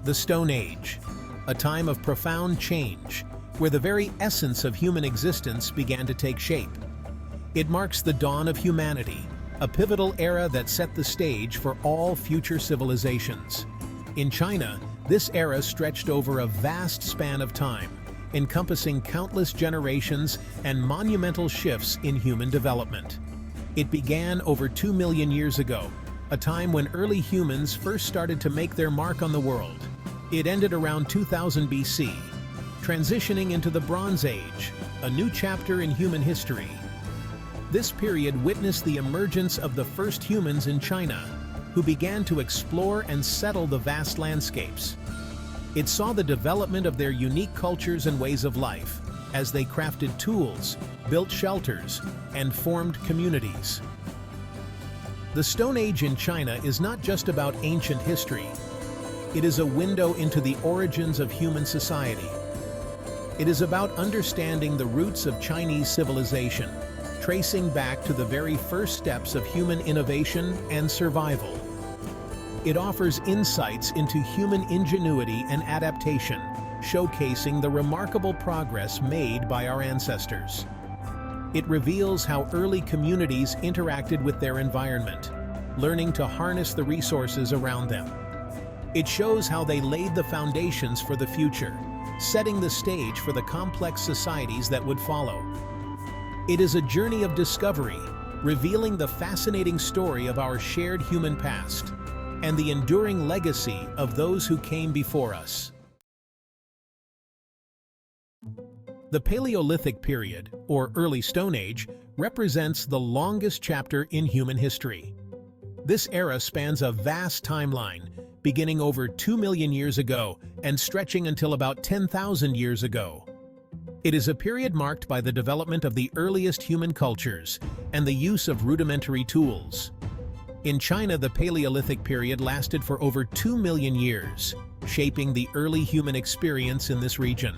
The Stone Age, a time of profound change, where the very essence of human existence began to take shape. It marks the dawn of humanity, a pivotal era that set the stage for all future civilizations. In China, this era stretched over a vast span of time, encompassing countless generations and monumental shifts in human development. It began over 2 million years ago, a time when early humans first started to make their mark on the world. It ended around 2000 BC, transitioning into the Bronze Age, a new chapter in human history. This period witnessed the emergence of the first humans in China, who began to explore and settle the vast landscapes. It saw the development of their unique cultures and ways of life, as they crafted tools, built shelters, and formed communities. The Stone Age in China is not just about ancient history. It is a window into the origins of human society. It is about understanding the roots of Chinese civilization, tracing back to the very first steps of human innovation and survival. It offers insights into human ingenuity and adaptation, showcasing the remarkable progress made by our ancestors. It reveals how early communities interacted with their environment, learning to harness the resources around them. It shows how they laid the foundations for the future, setting the stage for the complex societies that would follow. It is a journey of discovery, revealing the fascinating story of our shared human past and the enduring legacy of those who came before us. The Paleolithic period, or Early Stone Age, represents the longest chapter in human history. This era spans a vast timeline, beginning over 2 million years ago and stretching until about 10,000 years ago. It is a period marked by the development of the earliest human cultures and the use of rudimentary tools. In China, the Paleolithic period lasted for over 2 million years, shaping the early human experience in this region.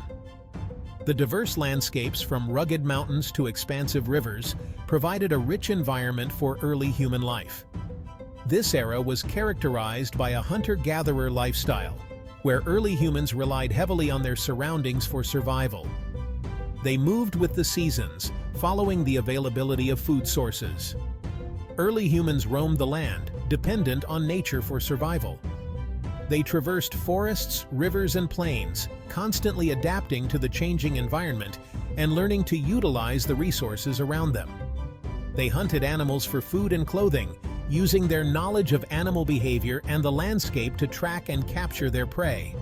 The diverse landscapes, from rugged mountains to expansive rivers, provided a rich environment for early human life. This era was characterized by a hunter-gatherer lifestyle, where early humans relied heavily on their surroundings for survival. They moved with the seasons, following the availability of food sources. Early humans roamed the land, dependent on nature for survival. They traversed forests, rivers, and plains, constantly adapting to the changing environment and learning to utilize the resources around them. They hunted animals for food and clothing, using their knowledge of animal behavior and the landscape to track and capture their prey.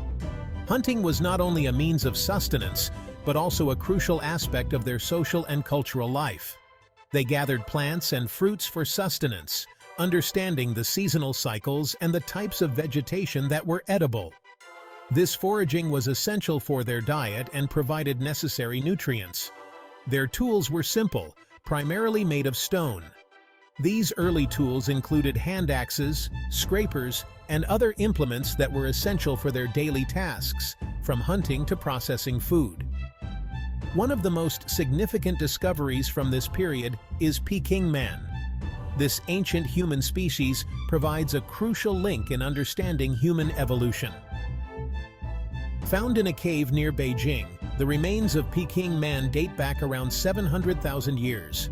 Hunting was not only a means of sustenance, but also a crucial aspect of their social and cultural life. They gathered plants and fruits for sustenance, understanding the seasonal cycles and the types of vegetation that were edible. This foraging was essential for their diet and provided necessary nutrients. Their tools were simple, primarily made of stone. These early tools included hand axes, scrapers, and other implements that were essential for their daily tasks, from hunting to processing food. One of the most significant discoveries from this period is Peking man. This ancient human species provides a crucial link in understanding human evolution. Found in a cave near Beijing, the remains of Peking man date back around 700,000 years.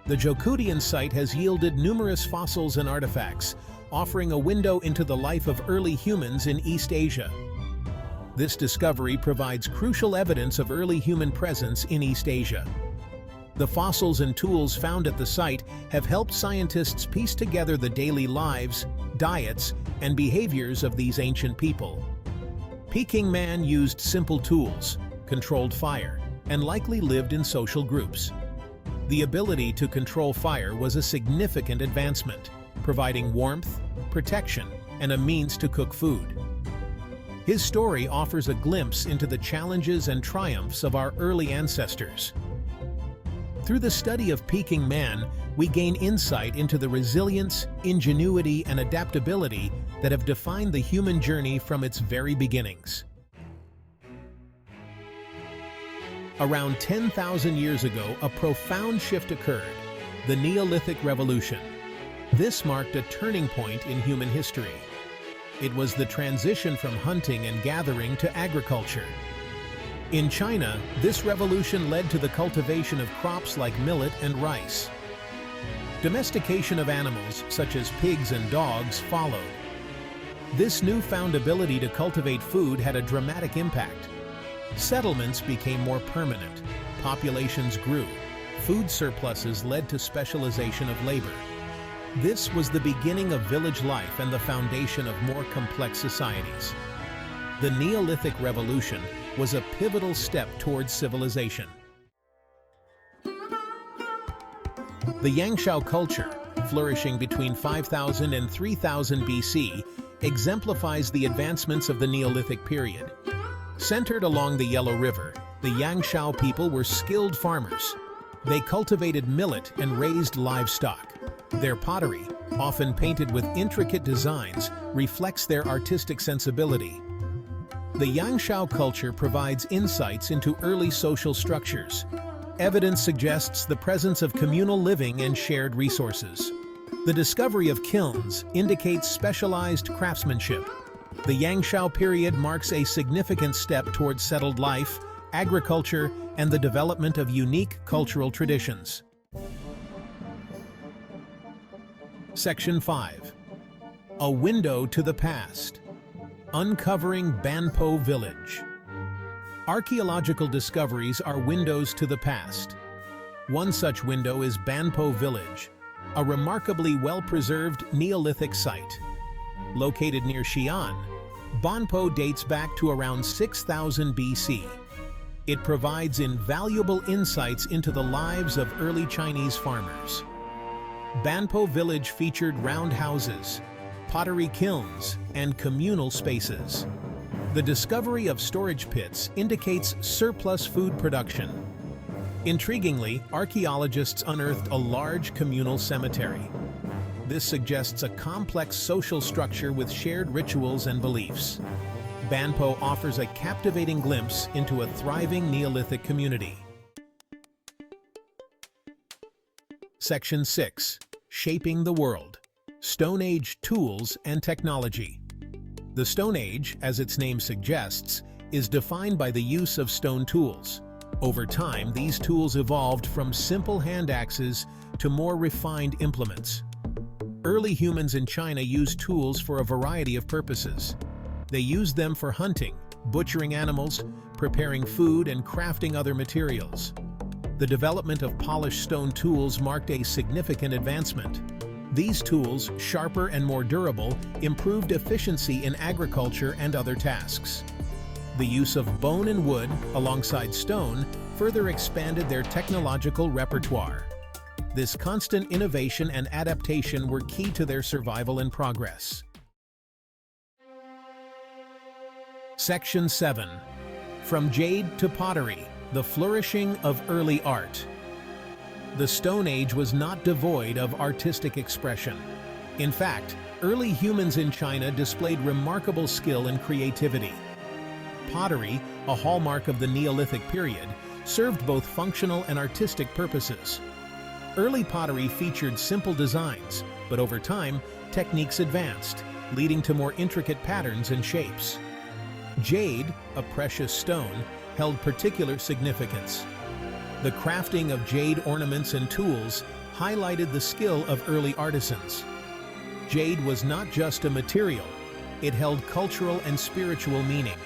The Zhoukoudian site has yielded numerous fossils and artifacts, offering a window into the life of early humans in East Asia. This discovery provides crucial evidence of early human presence in East Asia. The fossils and tools found at the site have helped scientists piece together the daily lives, diets, and behaviors of these ancient people. Peking man used simple tools, controlled fire, and likely lived in social groups. The ability to control fire was a significant advancement, providing warmth, protection, and a means to cook food. His story offers a glimpse into the challenges and triumphs of our early ancestors. Through the study of Peking man, we gain insight into the resilience, ingenuity, and adaptability that have defined the human journey from its very beginnings. Around 10,000 years ago, a profound shift occurred, the Neolithic Revolution. This marked a turning point in human history. It was the transition from hunting and gathering to agriculture. In China, this revolution led to the cultivation of crops like millet and rice. Domestication of animals, such as pigs and dogs, followed. This newfound ability to cultivate food had a dramatic impact. Settlements became more permanent, populations grew, food surpluses led to specialization of labor. This was the beginning of village life and the foundation of more complex societies. The Neolithic Revolution was a pivotal step towards civilization. The Yangtze culture, flourishing between 5000 and 3000 BC, exemplifies the advancements of the Neolithic period. Centered along the Yellow River, the Yangtze people were skilled farmers. They cultivated millet and raised livestock. Their pottery, often painted with intricate designs, reflects their artistic sensibility. The Yangtze culture provides insights into early social structures. Evidence suggests the presence of communal living and shared resources. The discovery of kilns indicates specialized craftsmanship. The Yangtze period marks a significant step towards settled life, agriculture, and the development of unique cultural traditions. Section 5. A window to the past. Uncovering Banpo Village. Archaeological discoveries are windows to the past. One such window is Banpo Village, a remarkably well-preserved Neolithic site. Located near Xi'an, Banpo dates back to around 6000 BC. It provides invaluable insights into the lives of early Chinese farmers. Banpo Village featured round houses, pottery kilns, and communal spaces. The discovery of storage pits indicates surplus food production. Intriguingly, archaeologists unearthed a large communal cemetery. This suggests a complex social structure with shared rituals and beliefs. Banpo offers a captivating glimpse into a thriving Neolithic community. Section 6. Shaping the World. Stone Age Tools and Technology. The Stone Age, as its name suggests, is defined by the use of stone tools. Over time, these tools evolved from simple hand axes to more refined implements. Early humans in China used tools for a variety of purposes. They used them for hunting, butchering animals, preparing food, and crafting other materials. The development of polished stone tools marked a significant advancement. These tools, sharper and more durable, improved efficiency in agriculture and other tasks. The use of bone and wood, alongside stone, further expanded their technological repertoire. This constant innovation and adaptation were key to their survival and progress. Section 7. From Jade to Pottery, the flourishing of early art. The Stone Age was not devoid of artistic expression. In fact, early humans in China displayed remarkable skill and creativity. Pottery, a hallmark of the Neolithic period, served both functional and artistic purposes. Early pottery featured simple designs, but over time, techniques advanced, leading to more intricate patterns and shapes. Jade, a precious stone, held particular significance. The crafting of jade ornaments and tools highlighted the skill of early artisans. Jade was not just a material, it held cultural and spiritual meaning.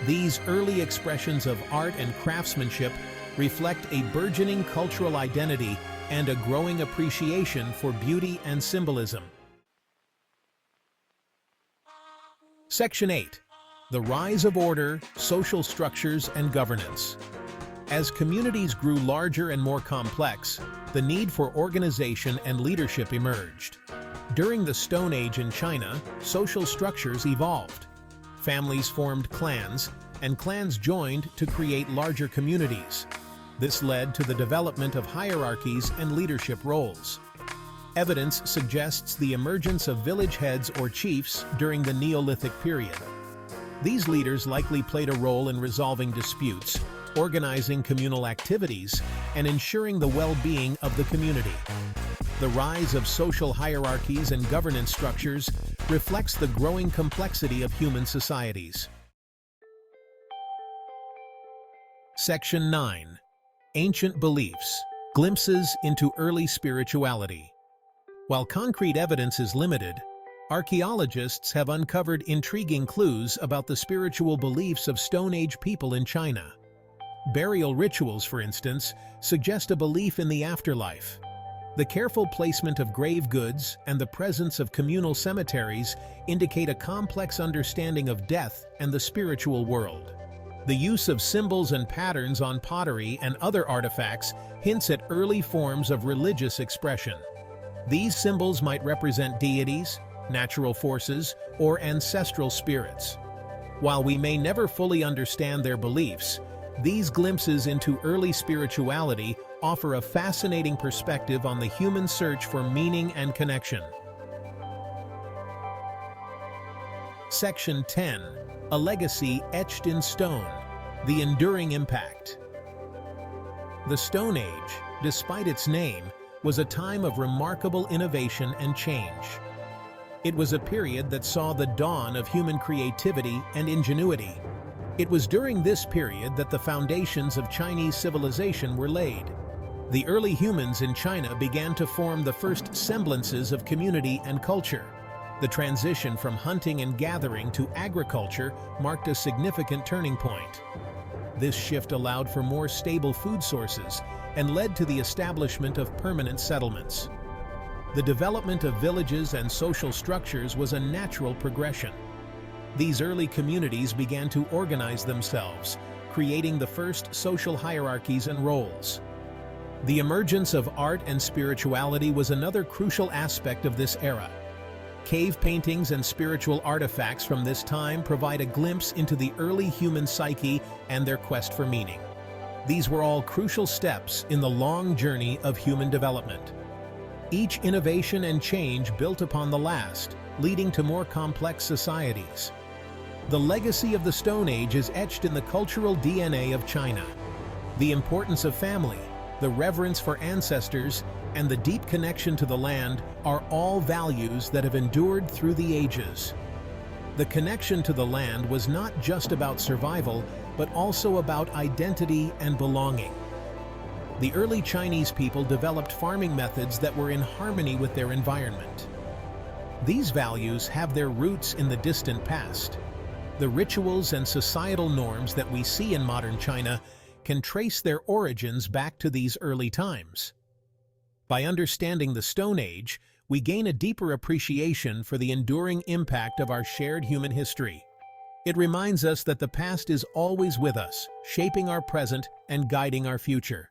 These early expressions of art and craftsmanship reflect a burgeoning cultural identity and a growing appreciation for beauty and symbolism. Section 8. The Rise of Order, Social Structures and Governance. As communities grew larger and more complex, the need for organization and leadership emerged. During the Stone Age in China, social structures evolved. Families formed clans, and clans joined to create larger communities. This led to the development of hierarchies and leadership roles. Evidence suggests the emergence of village heads or chiefs during the Neolithic period. These leaders likely played a role in resolving disputes, organizing communal activities, and ensuring the well-being of the community. The rise of social hierarchies and governance structures reflects the growing complexity of human societies. Section 9. Ancient Beliefs. Glimpses into Early Spirituality. While concrete evidence is limited, archaeologists have uncovered intriguing clues about the spiritual beliefs of Stone Age people in China. Burial rituals, for instance, suggest a belief in the afterlife. The careful placement of grave goods and the presence of communal cemeteries indicate a complex understanding of death and the spiritual world. The use of symbols and patterns on pottery and other artifacts hints at early forms of religious expression. These symbols might represent deities, natural forces, or ancestral spirits. While we may never fully understand their beliefs, these glimpses into early spirituality offer a fascinating perspective on the human search for meaning and connection. Section 10. A legacy etched in stone. The enduring impact. The Stone Age, despite its name, was a time of remarkable innovation and change. It was a period that saw the dawn of human creativity and ingenuity. It was during this period that the foundations of Chinese civilization were laid. The early humans in China began to form the first semblances of community and culture. The transition from hunting and gathering to agriculture marked a significant turning point. This shift allowed for more stable food sources and led to the establishment of permanent settlements. The development of villages and social structures was a natural progression. These early communities began to organize themselves, creating the first social hierarchies and roles. The emergence of art and spirituality was another crucial aspect of this era. Cave paintings and spiritual artifacts from this time provide a glimpse into the early human psyche and their quest for meaning. These were all crucial steps in the long journey of human development. Each innovation and change built upon the last, leading to more complex societies. The legacy of the Stone Age is etched in the cultural DNA of China. The importance of family, the reverence for ancestors, and the deep connection to the land are all values that have endured through the ages. The connection to the land was not just about survival, but also about identity and belonging. The early Chinese people developed farming methods that were in harmony with their environment. These values have their roots in the distant past. The rituals and societal norms that we see in modern China can trace their origins back to these early times. By understanding the Stone Age, we gain a deeper appreciation for the enduring impact of our shared human history. It reminds us that the past is always with us, shaping our present and guiding our future.